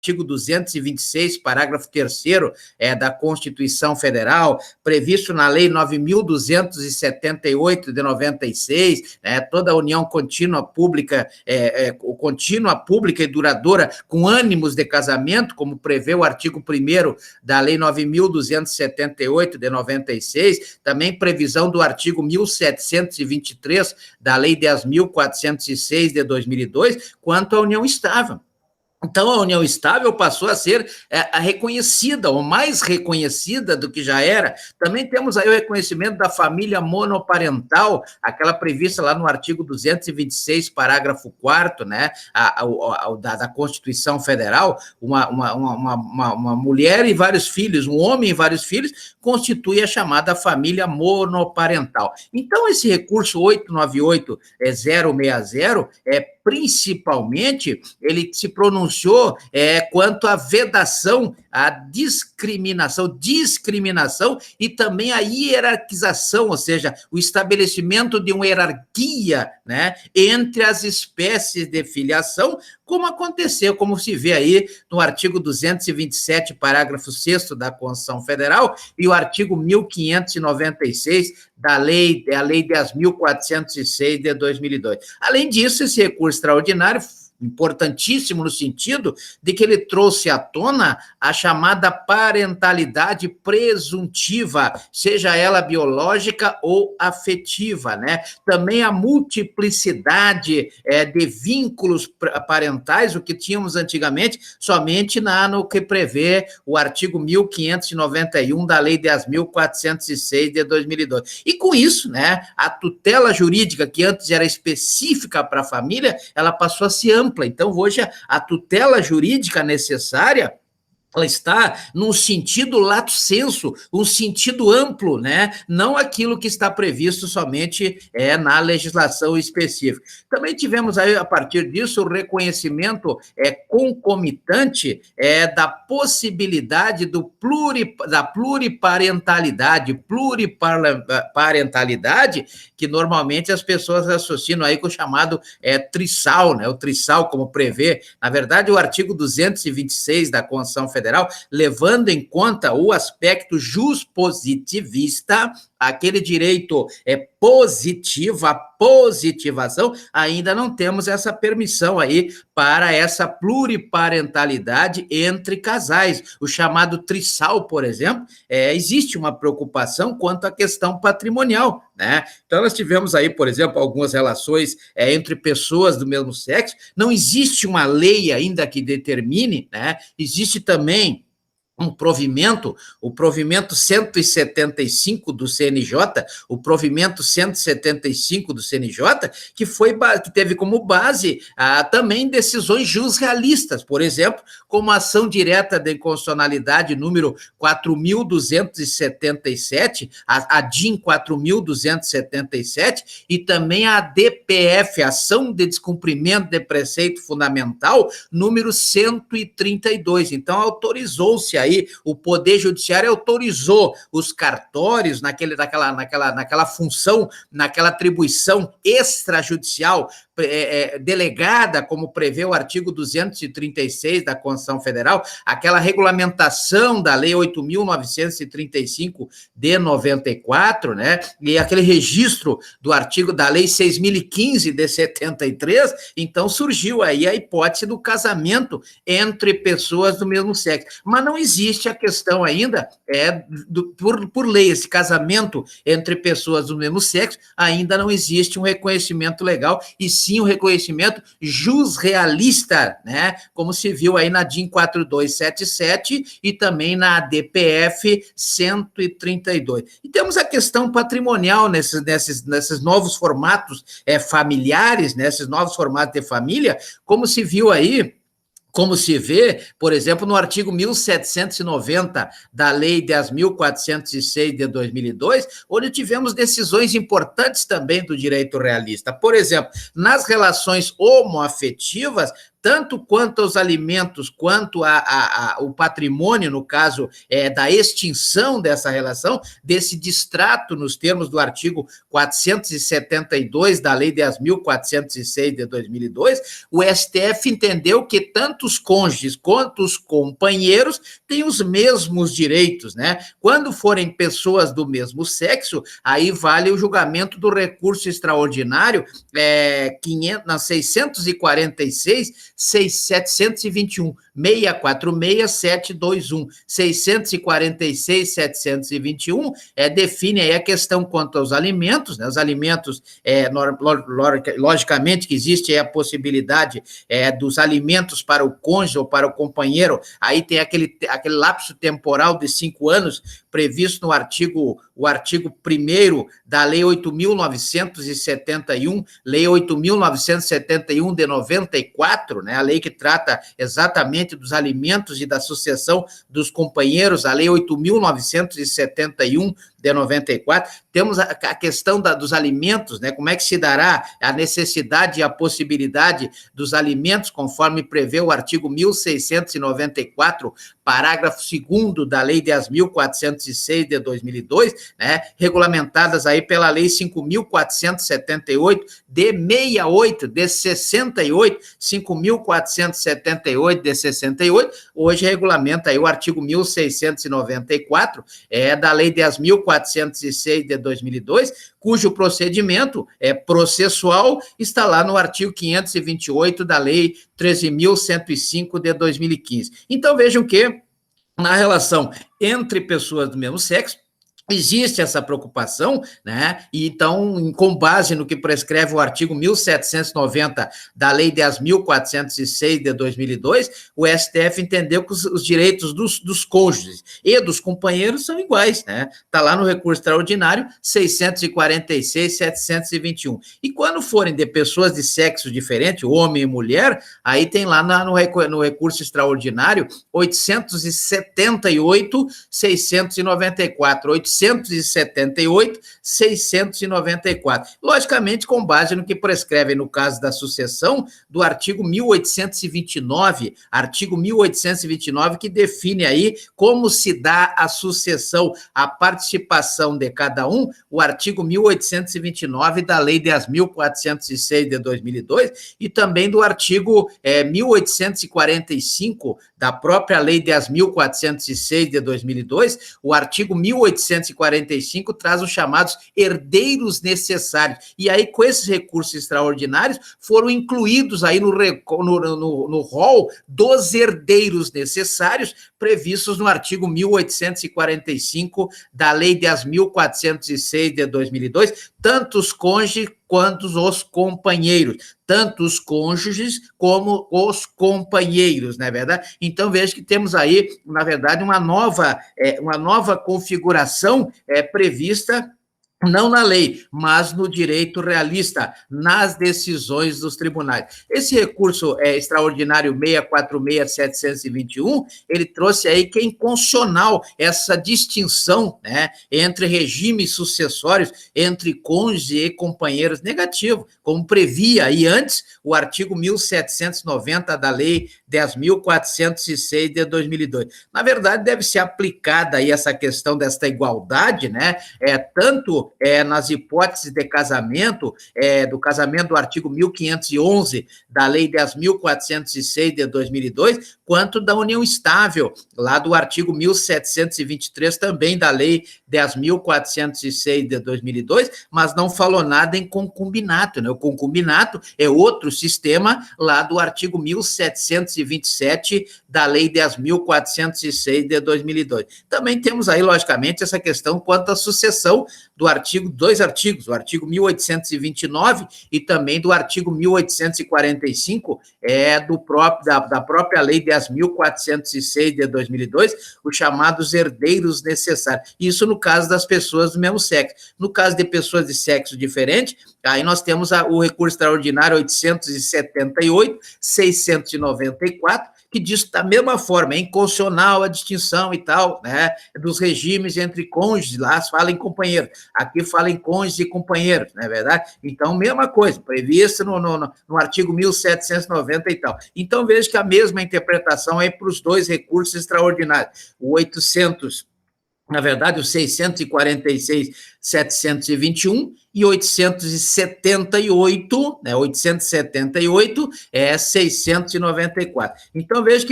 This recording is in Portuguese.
artigo 226, parágrafo 3º da Constituição Federal, previsto na Lei 9.278 de 96, toda a união contínua pública e duradoura com ânimos de casamento, como prevê o artigo 1º da Lei 9.278 de 96, também previsão do artigo 1723 da Lei 10.406 de 2002, quanto à união estável. Então, a união estável passou a ser reconhecida, ou mais reconhecida do que já era. Também temos aí o reconhecimento da família monoparental, aquela prevista lá no artigo 226, parágrafo 4º, né, da Constituição Federal, uma mulher e vários filhos, um homem e vários filhos, constitui a chamada família monoparental. Então, esse recurso 898-060 principalmente, ele se pronunciou quanto à vedação, à discriminação e também a hierarquização, ou seja, o estabelecimento de uma hierarquia, né, entre as espécies de filiação, como se vê aí no artigo 227, parágrafo 6º da Constituição Federal e o artigo 1596 da Lei 10.406 de 2002. Além disso, esse recurso extraordinário, importantíssimo no sentido de que ele trouxe à tona a chamada parentalidade presuntiva, seja ela biológica ou afetiva, né? Também a multiplicidade de vínculos parentais, o que tínhamos antigamente, somente no que prevê o artigo 1591 da Lei 10.406 de 2002. E com isso, né, a tutela jurídica, que antes era específica para a família, ela passou a se ampla. Então, hoje, a tutela jurídica necessária, ela está num sentido lato sensu, um sentido amplo, né? Não aquilo que está previsto somente na legislação específica. Também tivemos aí, a partir disso, o reconhecimento concomitante da possibilidade da pluriparentalidade, que normalmente as pessoas associam aí com o chamado trissal, né? O trissal, como prevê, na verdade, o artigo 226 da Constituição Federal, levando em conta o aspecto juspositivista, aquele direito positivo, a positivação, ainda não temos essa permissão aí para essa pluriparentalidade entre casais. O chamado trissal, por exemplo, existe uma preocupação quanto à questão patrimonial, né? Então, nós tivemos aí, por exemplo, algumas relações entre pessoas do mesmo sexo, não existe uma lei ainda que determine, né? Existe também o provimento 175 do CNJ, que teve como base também decisões jusrealistas, por exemplo, como a ação direta de inconstitucionalidade número 4.277, a DIN 4.277, e também a DPF, ação de descumprimento de preceito fundamental, número 132. Então, autorizou-se aí, o Poder Judiciário autorizou os cartórios naquela função, naquela atribuição extrajudicial delegada, como prevê o artigo 236 da Constituição Federal, aquela regulamentação da Lei 8.935 de 94, né? E aquele registro do artigo da Lei 6.015 de 73, então surgiu aí a hipótese do casamento entre pessoas do mesmo sexo. Mas não existe a questão ainda, por lei, esse casamento entre pessoas do mesmo sexo, ainda não existe um reconhecimento legal, e sim o reconhecimento jusrealista, né? Como se viu aí na DIN 4277 e também na DPF 132. E temos a questão patrimonial nesses novos formatos familiares, nesses novos formatos de família, como se viu aí, como se vê, por exemplo, no artigo 1790 da Lei 10.406 de 2002, onde tivemos decisões importantes também do direito realista. Por exemplo, nas relações homoafetivas, tanto quanto aos alimentos, quanto o patrimônio, no caso da extinção dessa relação, desse distrato nos termos do artigo 472 da Lei 10.406 de 2002, o STF entendeu que tanto os cônjuges quanto os companheiros têm os mesmos direitos, né? Quando forem pessoas do mesmo sexo, aí vale o julgamento do recurso extraordinário 646, 721, 646-721, 646, 721, define aí a questão quanto aos alimentos, né? Os alimentos, logicamente que existe a possibilidade dos alimentos para o cônjuge ou para o companheiro, aí tem aquele lapso temporal de 5 anos previsto no artigo 1º da Lei 8.971, Lei 8.971 de 94, né, a lei que trata exatamente dos alimentos e da sucessão dos companheiros, a Lei 8.971 de 94, temos a questão dos alimentos, né, como é que se dará a necessidade e a possibilidade dos alimentos, conforme prevê o artigo 1.694, parágrafo 2º da Lei 10.406 de 2002, né, regulamentadas aí pela Lei 5.478 de 68, de 68, 5.478 de 68, hoje regulamenta aí o artigo 1.694, da Lei 10.406 de 2002, cujo procedimento processual está lá no artigo 528 da Lei 13.105 de 2015. Então, vejam que, na relação entre pessoas do mesmo sexo, existe essa preocupação, né? E então, com base no que prescreve o artigo 1790 da Lei 10.406 de 2002, o STF entendeu que os direitos dos cônjuges e dos companheiros são iguais, né? Está lá no recurso extraordinário 646, 721. E quando forem de pessoas de sexo diferente, homem e mulher, aí tem lá no recurso extraordinário 878, 694, 878, 694. Logicamente, com base no que prescreve, no caso da sucessão, do artigo 1829, que define aí como se dá a sucessão, a participação de cada um, o artigo 1829 da Lei 10.406 de 2002 e também do artigo 1845 da própria Lei 10.406 de 2002, o artigo 1845 traz os chamados herdeiros necessários. E aí, com esses recursos extraordinários, foram incluídos aí no rol dos herdeiros necessários previstos no artigo 1845 da Lei 10.406 de 2002, tanto os cônjuges quanto os companheiros, tanto os cônjuges como os companheiros, não é verdade? Então, veja que temos aí, na verdade, uma nova configuração prevista, não na lei, mas no direito realista, nas decisões dos tribunais. Esse recurso extraordinário 646-721, ele trouxe aí que é inconstitucional essa distinção, né, entre regimes sucessórios, entre cônjuges e companheiros, negativo, como previa aí antes o artigo 1790 da Lei 10.406 de 2002. Na verdade, deve ser aplicada aí essa questão desta igualdade, né, tanto nas hipóteses de casamento, do casamento do artigo 1511 da Lei 10.406 de 2002, quanto da união estável, lá do artigo 1723 também da Lei 10.406 de 2002, mas não falou nada em concubinato, né? O concubinato é outro sistema lá do artigo 1727 da Lei 10.406 de 2002. Também temos aí, logicamente, essa questão quanto à sucessão do dois artigos, o artigo 1829 e também do artigo 1845, da própria Lei 10.406 de 2002, os chamados herdeiros necessários. Isso no caso das pessoas do mesmo sexo. No caso de pessoas de sexo diferente, aí nós temos o recurso extraordinário 878, 694, que diz da mesma forma, é inconstitucional a distinção e tal, né, dos regimes entre cônjuges, lá se fala em companheiros, aqui fala em cônjuges e companheiros, não é verdade? Então, mesma coisa, prevista no artigo 1790 e tal. Então, veja que a mesma interpretação é para os dois recursos extraordinários, o 800, na verdade, o 646.721 e 878, né, 878 é 694. Então, veja que